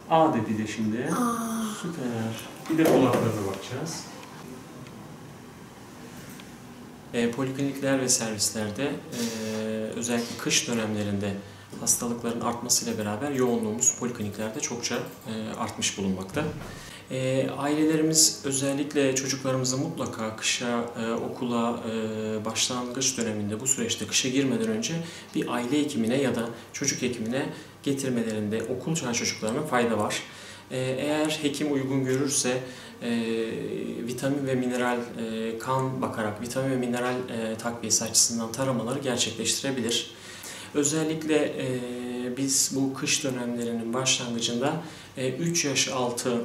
A dedi de şimdi. Süper. Bir de kulaklarına bakacağız. Polikliniklerde ve servislerde özellikle kış dönemlerinde hastalıkların artmasıyla beraber yoğunluğumuz polikliniklerde çokça artmış bulunmakta. Ailelerimiz özellikle çocuklarımızı mutlaka kışa, okula, başlangıç döneminde bu süreçte kışa girmeden önce bir aile hekimine ya da çocuk hekimine getirmelerinde okul çağı çocuklarına fayda var. Eğer hekim uygun görürse vitamin ve mineral kan bakarak vitamin ve mineral takviyesi açısından taramaları gerçekleştirebilir. Özellikle biz bu kış dönemlerinin başlangıcında 3 yaş altı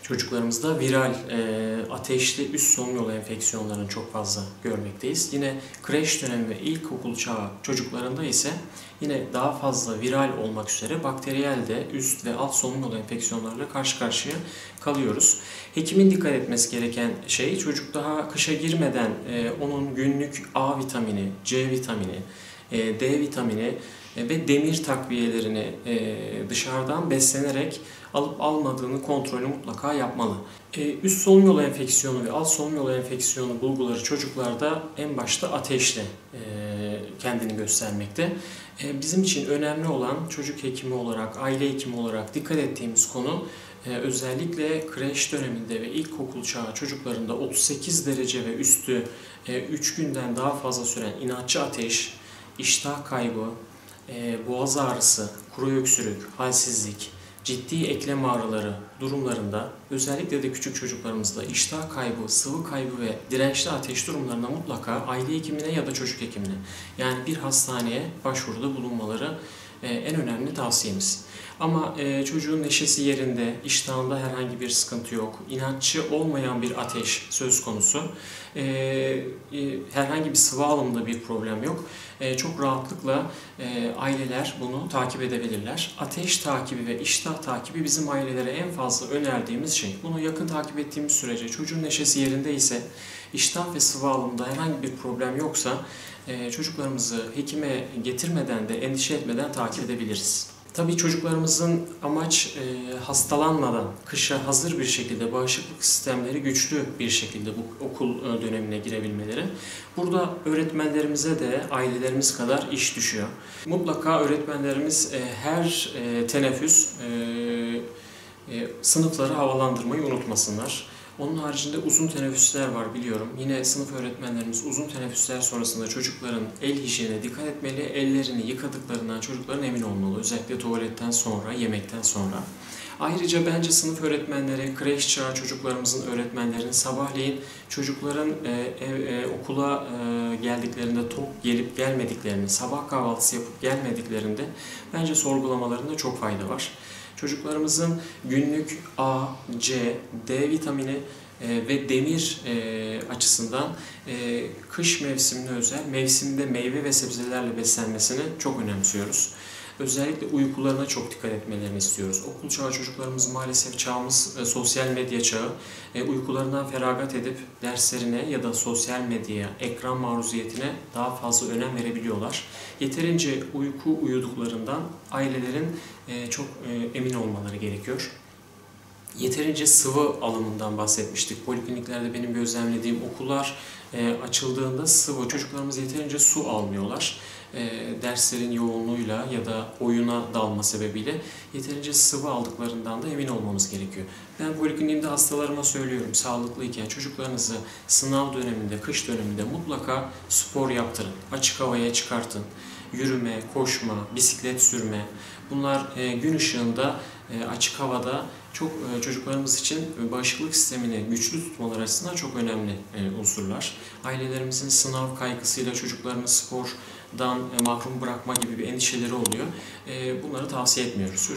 çocuklarımızda viral, ateşli üst solunum yolu enfeksiyonlarını çok fazla görmekteyiz. Yine kreş dönemi ve ilkokul çağı çocuklarında ise yine daha fazla viral olmak üzere bakteriyel de üst ve alt solunum yolu enfeksiyonlarla karşı karşıya kalıyoruz. Hekimin dikkat etmesi gereken şey, çocuk daha kışa girmeden onun günlük A vitamini, C vitamini, D vitamini ve demir takviyelerini dışarıdan beslenerek alıp almadığını kontrolü mutlaka yapmalı. Üst solunum yolu enfeksiyonu ve alt solunum yolu enfeksiyonu bulguları çocuklarda en başta ateşle kendini göstermekte. Bizim için önemli olan çocuk hekimi olarak, aile hekimi olarak dikkat ettiğimiz konu özellikle kreş döneminde ve ilkokul çağı çocuklarında 38 derece ve üstü 3 günden daha fazla süren inatçı ateş, iştah kaybı, boğaz ağrısı, kuru öksürük, halsizlik, ciddi eklem ağrıları durumlarında özellikle de küçük çocuklarımızda iştah kaybı, sıvı kaybı ve dirençli ateş durumlarında mutlaka aile hekimine ya da çocuk hekimine yani bir hastaneye başvuruda bulunmaları en önemli tavsiyemiz. Ama çocuğun neşesi yerinde, iştahında herhangi bir sıkıntı yok, inatçı olmayan bir ateş söz konusu, herhangi bir sıvı alımında bir problem yok. Çok rahatlıkla aileler bunu takip edebilirler. Ateş takibi ve iştah takibi bizim ailelere en fazla önerdiğimiz şey. Bunu yakın takip ettiğimiz sürece çocuğun neşesi yerinde ise, iştah ve sıvı alımında herhangi bir problem yoksa çocuklarımızı hekime getirmeden de endişe etmeden takip edebiliriz. Tabii çocuklarımızın amaç hastalanmadan, kışa hazır bir şekilde bağışıklık sistemleri güçlü bir şekilde bu okul dönemine girebilmeleri. Burada öğretmenlerimize de ailelerimiz kadar iş düşüyor. Mutlaka öğretmenlerimiz her teneffüs sınıfları havalandırmayı unutmasınlar. Onun haricinde uzun teneffüsler var biliyorum. Yine sınıf öğretmenlerimiz uzun teneffüsler sonrasında çocukların el hijyenine dikkat etmeli. Ellerini yıkadıklarından çocukların emin olmalı. Özellikle tuvaletten sonra, yemekten sonra. Ayrıca bence sınıf öğretmenleri, kreş çağı çocuklarımızın öğretmenlerinin sabahleyin çocukların okula geldiklerinde tok gelip gelmediklerini, sabah kahvaltısı yapıp gelmediklerinde bence sorgulamalarında çok fayda var. Çocuklarımızın günlük A, C, D vitamini ve demir açısından kış mevsimine özel mevsimde meyve ve sebzelerle beslenmesini çok önemsiyoruz. Özellikle uykularına çok dikkat etmelerini istiyoruz. Okul çağı çocuklarımız maalesef çağımız sosyal medya çağı. Uykularından feragat edip derslerine ya da sosyal medyaya, ekran maruziyetine daha fazla önem verebiliyorlar. Yeterince uyku uyuduklarından ailelerin çok emin olmaları gerekiyor. Yeterince sıvı alımından bahsetmiştik. Polikliniklerde benim gözlemlediğim okullar açıldığında çocuklarımız yeterince su almıyorlar. Derslerin yoğunluğuyla ya da oyuna dalma sebebiyle yeterince sıvı aldıklarından da emin olmamız gerekiyor. Ben polikliniğimde hastalarıma söylüyorum, sağlıklıyken çocuklarınızı sınav döneminde, kış döneminde mutlaka spor yaptırın, açık havaya çıkartın. Yürüme, koşma, bisiklet sürme, bunlar gün ışığında açık havada çok çocuklarımız için bağışıklık sistemini güçlü tutmaları açısından çok önemli unsurlar. Ailelerimizin sınav kaygısıyla çocuklarını spordan mahrum bırakma gibi bir endişeleri oluyor. Bunları tavsiye etmiyoruz.